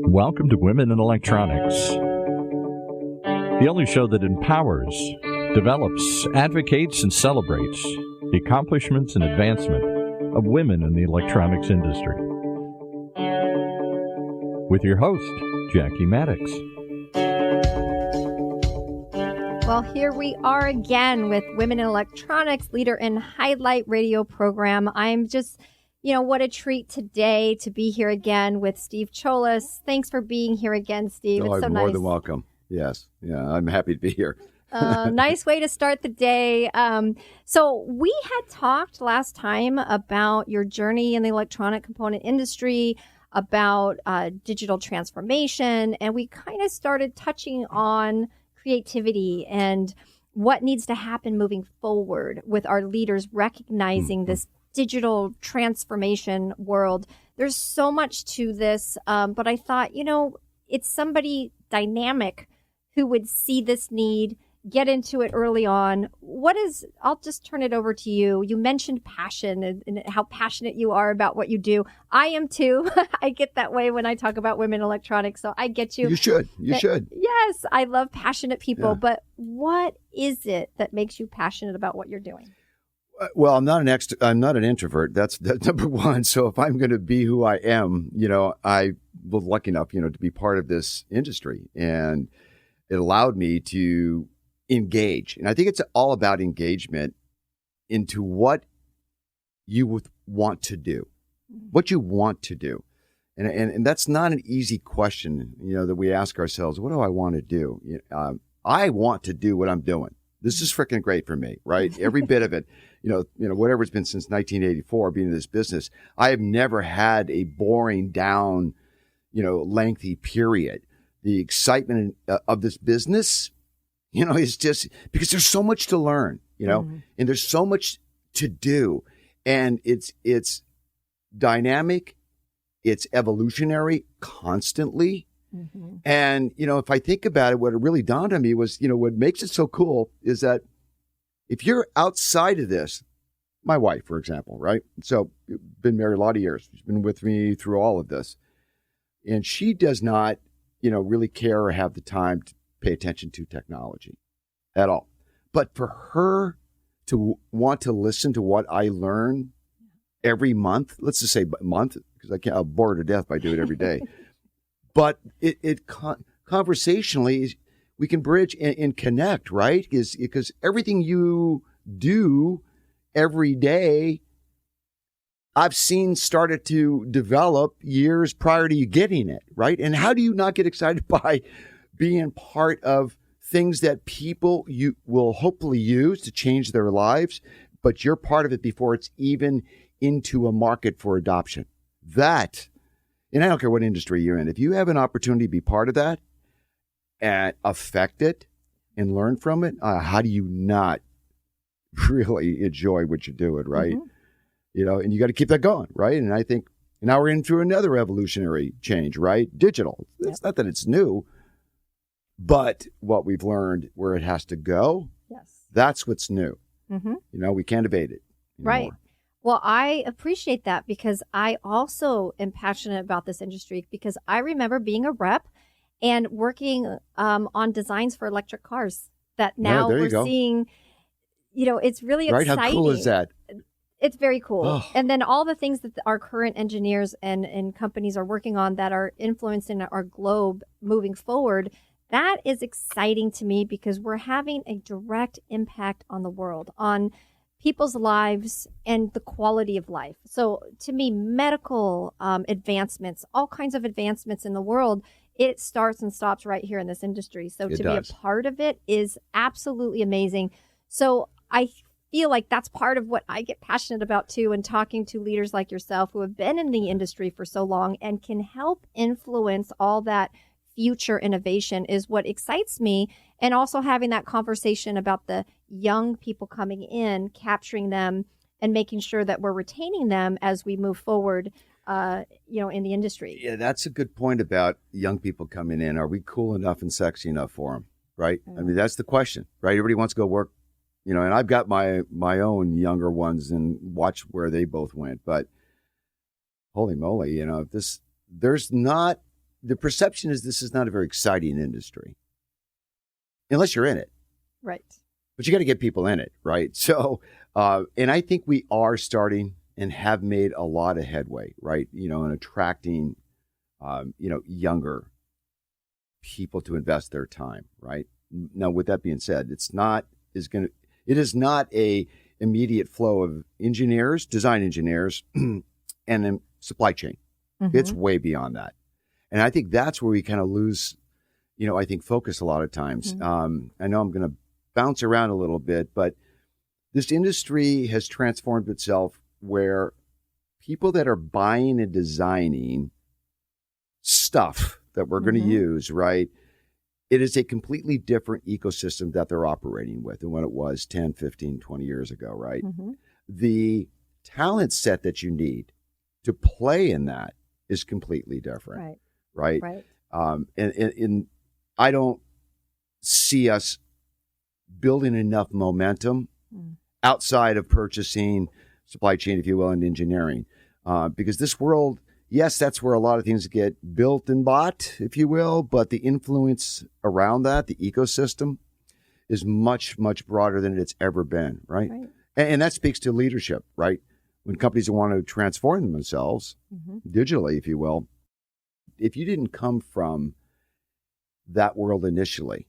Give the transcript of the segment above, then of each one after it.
Welcome to Women in Electronics, the only show that empowers, develops, advocates, and celebrates the accomplishments and advancement of women in the electronics industry. With your host, Jackie Maddox. Well, here we are again with Women in Electronics, leader in highlight radio program. I'm just, what a treat today to be here again with Steve Cholas. Thanks for being here again, Steve. Oh, it's so I'm nice. more than welcome. Yes. Yeah, I'm happy to be here. Nice way to start the day. So we had talked last time about your journey in the electronic component industry, about digital transformation, and we kind of started touching on creativity and what needs to happen moving forward with our leaders recognizing this digital transformation world. There's so much to this, but I thought, it's somebody dynamic who would see this need, get into it early on. I'll just turn it over to you. You mentioned passion and how passionate you are about what you do. I am too. I get that way when I talk about women in electronics, so I get you. You should. Yes, I love passionate people, Yeah. but what is it that makes you passionate about what you're doing? Well, I'm not an introvert. That's number one. So if I'm going to be who I am, I was lucky enough, to be part of this industry, and it allowed me to engage. And I think it's all about engagement into what you would want to do, what you want to do. And that's not an easy question, that we ask ourselves, what do I want to do? I want to do what I'm doing. This is freaking great for me, right? Every bit of it, whatever it's been since 1984, being in this business, I have never had a boring down, lengthy period. The excitement of this business, it's just because there's so much to learn, and there's so much to do, and it's dynamic, it's evolutionary constantly. Mm-hmm. And, if I think about it, what it really dawned on me was, what makes it so cool is that if you're outside of this, my wife, for example, right? So been married a lot of years. She's been with me through all of this, and she does not, really care or have the time to pay attention to technology at all. But for her to want to listen to what I learn every month, let's just say month, because I'll bore her to death if I do it every day. But conversationally, we can bridge and connect, right? Because everything you do every day, I've seen started to develop years prior to you getting it, right? And how do you not get excited by being part of things that people you will hopefully use to change their lives, but you're part of it before it's even into a market for adoption? That, and I don't care what industry you're in, if you have an opportunity to be part of that and affect it and learn from it, how do you not really enjoy what you're doing, right? Mm-hmm. And you got to keep that going, right? And I think now we're in through another evolutionary change, right? Digital. It's not that it's new, but what we've learned where it has to go, that's what's new. Mm-hmm. We can't evade it anymore. Right. Well, I appreciate that because I also am passionate about this industry because I remember being a rep and working on designs for electric cars that now we're seeing, it's really exciting. Right? How cool is that? It's very cool. Oh. And then all the things that our current engineers and companies are working on that are influencing our globe moving forward, that is exciting to me because we're having a direct impact on the world, on people's lives and the quality of life. So to me, medical advancements, all kinds of advancements in the world, it starts and stops right here in this industry. So to be a part of it is absolutely amazing. So I feel like that's part of what I get passionate about too, and talking to leaders like yourself who have been in the industry for so long and can help influence all that future innovation is what excites me. And also having that conversation about the young people coming in, capturing them and making sure that we're retaining them as we move forward, in the industry. Yeah, that's a good point about young people coming in. Are we cool enough and sexy enough for them? Right. I mean, that's the question, right? Everybody wants to go work, and I've got my own younger ones and watch where they both went. But holy moly, there's not, the perception is this is not a very exciting industry unless you're in it. Right. But you got to get people in it, right? So, and I think we are starting and have made a lot of headway, right? In attracting, younger people to invest their time, right? Now, with that being said, it is not a immediate flow of engineers, design engineers, and then supply chain. Mm-hmm. It's way beyond that. And I think that's where we kind of lose, I think focus a lot of times. Mm-hmm. I know I'm going to bounce around a little bit, but this industry has transformed itself where people that are buying and designing stuff that we're going to use, right? It is a completely different ecosystem that they're operating with than what it was 10, 15, 20 years ago, right? Mm-hmm. The talent set that you need to play in that is completely different, right? And I don't see us building enough momentum outside of purchasing, supply chain, if you will, and engineering. Because this world, yes, that's where a lot of things get built and bought, if you will, but the influence around that, the ecosystem, is much, much broader than it's ever been, right? And that speaks to leadership, right? When companies want to transform themselves digitally, if you will, if you didn't come from that world initially,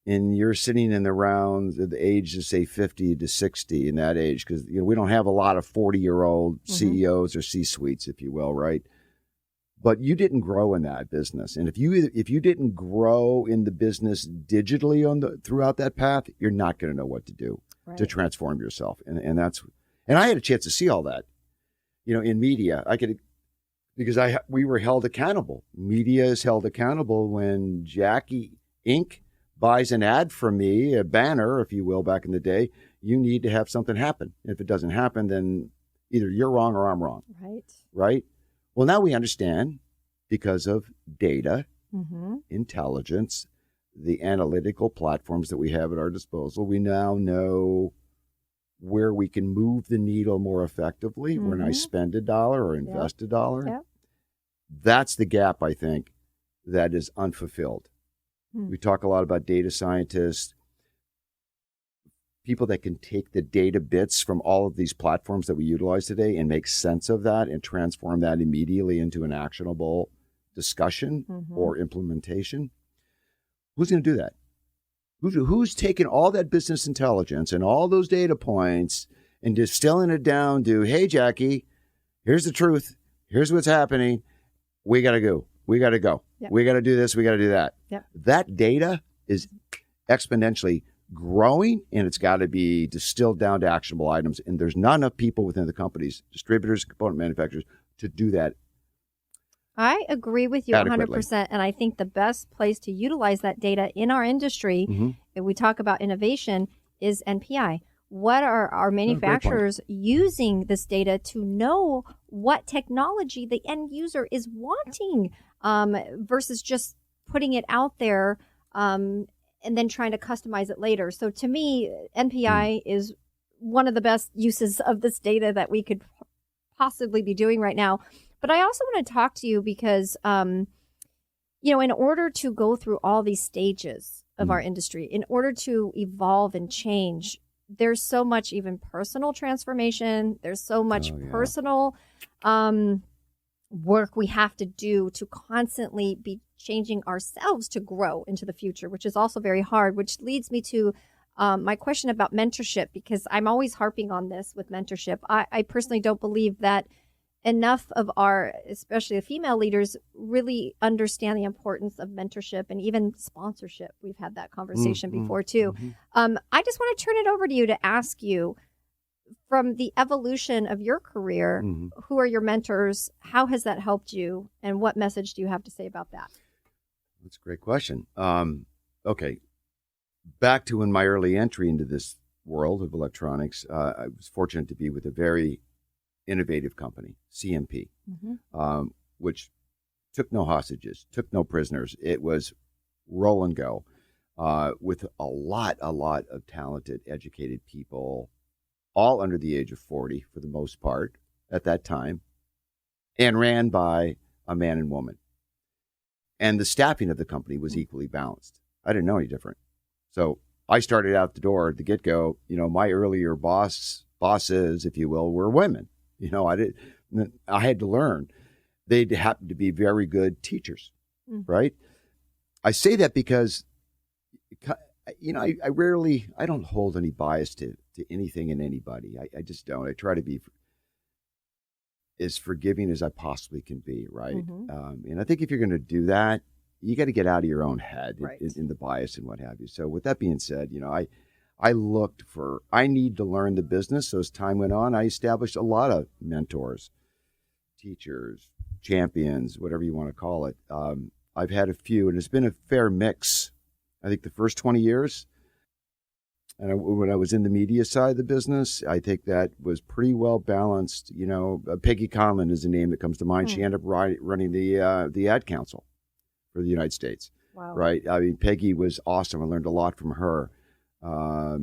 and you're sitting in around the age of, say, 50 to 60 in that age, because we don't have a lot of 40-year-old CEOs or C-suites, if you will, right? But you didn't grow in that business. And if you didn't grow in the business digitally throughout that path, you're not going to know what to do to transform yourself. And I had a chance to see all that, in media. Because we were held accountable. Media is held accountable when Jackie Inc. buys an ad from me, a banner, if you will, back in the day. You need to have something happen. If it doesn't happen, then either you're wrong or I'm wrong. Right? Well, now we understand, because of data, intelligence, the analytical platforms that we have at our disposal, we now know where we can move the needle more effectively when I spend $1 or invest $1. Yep. That's the gap, I think, that is unfulfilled. We talk a lot about data scientists, people that can take the data bits from all of these platforms that we utilize today and make sense of that and transform that immediately into an actionable discussion or implementation. Who's going to do that? Who's taking all that business intelligence and all those data points and distilling it down to, hey, Jackie, here's the truth. Here's what's happening. We got to go. We got to go. Yep. We got to do this. We got to do that. Yep. That data is exponentially growing, and it's got to be distilled down to actionable items. And there's not enough people within the companies, distributors, component manufacturers, to do that. I agree with you adequately. 100%. And I think the best place to utilize that data in our industry, if we talk about innovation, is NPI. What are our manufacturers using this data to know what technology the end user is wanting versus just putting it out there and then trying to customize it later? So to me, NPI is one of the best uses of this data that we could possibly be doing right now. But I also want to talk to you because, in order to go through all these stages of our industry, in order to evolve and change, there's so much even personal transformation. There's so much personal work we have to do to constantly be changing ourselves to grow into the future, which is also very hard, which leads me to my question about mentorship, because I'm always harping on this with mentorship. I personally don't believe that enough of our, especially the female leaders, really understand the importance of mentorship and even sponsorship. We've had that conversation before too. I just want to turn it over to you to ask you, from the evolution of your career, who are your mentors? How has that helped you? And what message do you have to say about that? That's a great question. Okay. Back to in my early entry into this world of electronics, I was fortunate to be with a very innovative company, CMP, which took no hostages, took no prisoners. It was roll and go with a lot of talented, educated people, all under the age of 40 for the most part at that time. and ran by a man and woman. And the staffing of the company was equally balanced. I didn't know any different. So I started out the door at the get-go. My earlier bosses, if you will, were women. I had to learn. They happened to be very good teachers, right? I say that because, I don't hold any bias to anything and anybody. I just don't. I try to be as forgiving as I possibly can be, right? And I think if you're going to do that, you got to get out of your own head in the bias and what have you. So with that being said, I need to learn the business. So as time went on, I established a lot of mentors, teachers, champions, whatever you want to call it. I've had a few, and it's been a fair mix. I think the first 20 years, and when I was in the media side of the business, I think that was pretty well balanced. Peggy Conlon is a name that comes to mind. She ended up running the ad council for the United States. Wow. Right? I mean, Peggy was awesome. I learned a lot from her. I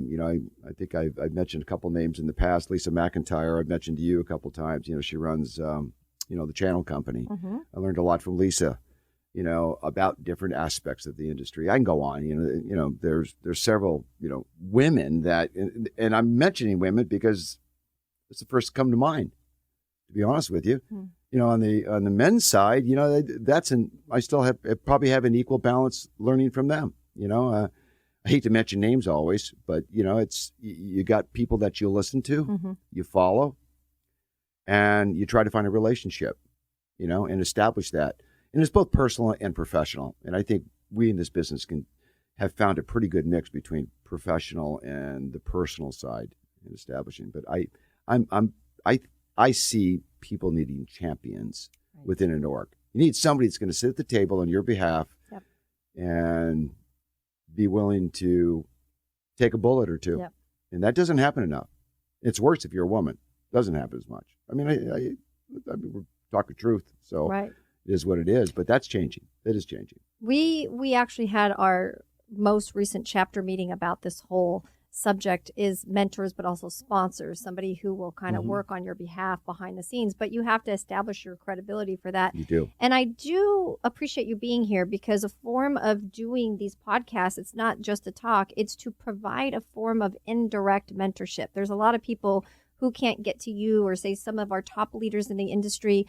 think I've mentioned a couple names in the past. Lisa McIntyre, I've mentioned to you a couple times. She runs, the channel company. I learned a lot from Lisa, about different aspects of the industry. I can go on. There's several, women that, and I'm mentioning women because it's the first to come to mind, to be honest with you. On the men's side, I still probably have an equal balance learning from them. I hate to mention names always, but it's you got people that you listen to, you follow, and you try to find a relationship, and establish that. And it's both personal and professional. And I think we in this business have found a pretty good mix between professional and the personal side in establishing. But I see people needing champions within an org. You need somebody that's going to sit at the table on your behalf and be willing to take a bullet or two. And that doesn't happen enough. It's worse if you're a woman. It doesn't happen as much. I mean, we're talking truth. So it is what it is, but that's changing. It is changing. We actually had our most recent chapter meeting about this whole subject is mentors, but also sponsors, somebody who will kind of work on your behalf behind the scenes. But you have to establish your credibility for that. You do. And I do appreciate you being here because a form of doing these podcasts, it's not just to talk, it's to provide a form of indirect mentorship. There's a lot of people who can't get to you or say some of our top leaders in the industry.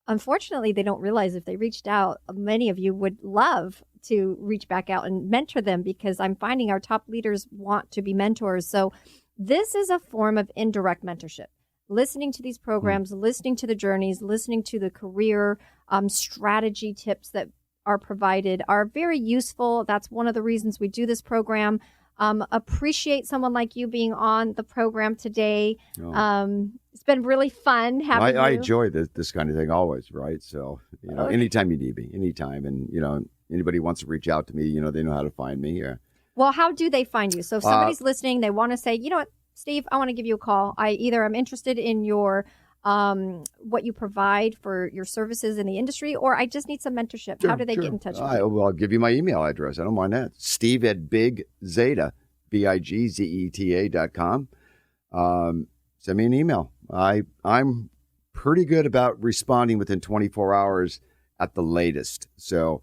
Unfortunately, they don't realize if they reached out, many of you would love to reach back out and mentor them because I'm finding our top leaders want to be mentors. So this is a form of indirect mentorship. Listening to these programs, listening to the journeys, listening to the career strategy tips that are provided are very useful. That's one of the reasons we do this program. Appreciate someone like you being on the program today. It's been really fun having you. I enjoy this kind of thing always, right? So, anytime you need me, anytime. And, anybody wants to reach out to me, they know how to find me here. Well, how do they find you? So if somebody's listening, they want to say, you know what, Steve, I want to give you a call. I'm interested in your what you provide for your services in the industry, or I just need some mentorship. How do they get in touch with you? Well, I'll give you my email address. I don't mind that. steve@bigzeta.com. Send me an email. I'm pretty good about responding within 24 hours at the latest. So,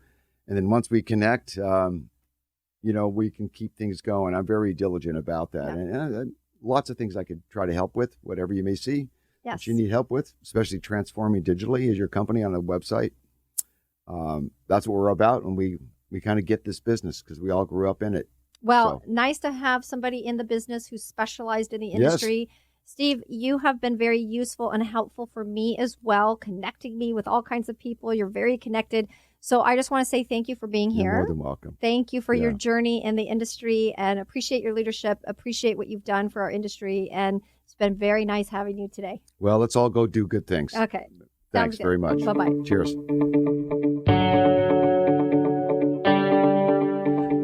and then once we connect, we can keep things going. I'm very diligent about that. And lots of things I could try to help with, whatever you may see. Yes. That you need help with, especially transforming digitally as your company on a website. That's what we're about, and we kind of get this business because we all grew up in it. Well, nice to have somebody in the business who's specialized in the industry. Yes. Steve, you have been very useful and helpful for me as well, connecting me with all kinds of people. You're very connected. So I just want to say thank you for being here. You're more than welcome. Thank you for your journey in the industry and appreciate your leadership, appreciate what you've done for our industry. And it's been very nice having you today. Well, let's all go do good things. Okay. Thanks very much. Bye-bye. Cheers.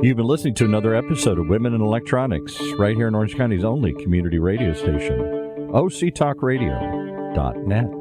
You've been listening to another episode of Women in Electronics, right here in Orange County's only community radio station, octalkradio.net.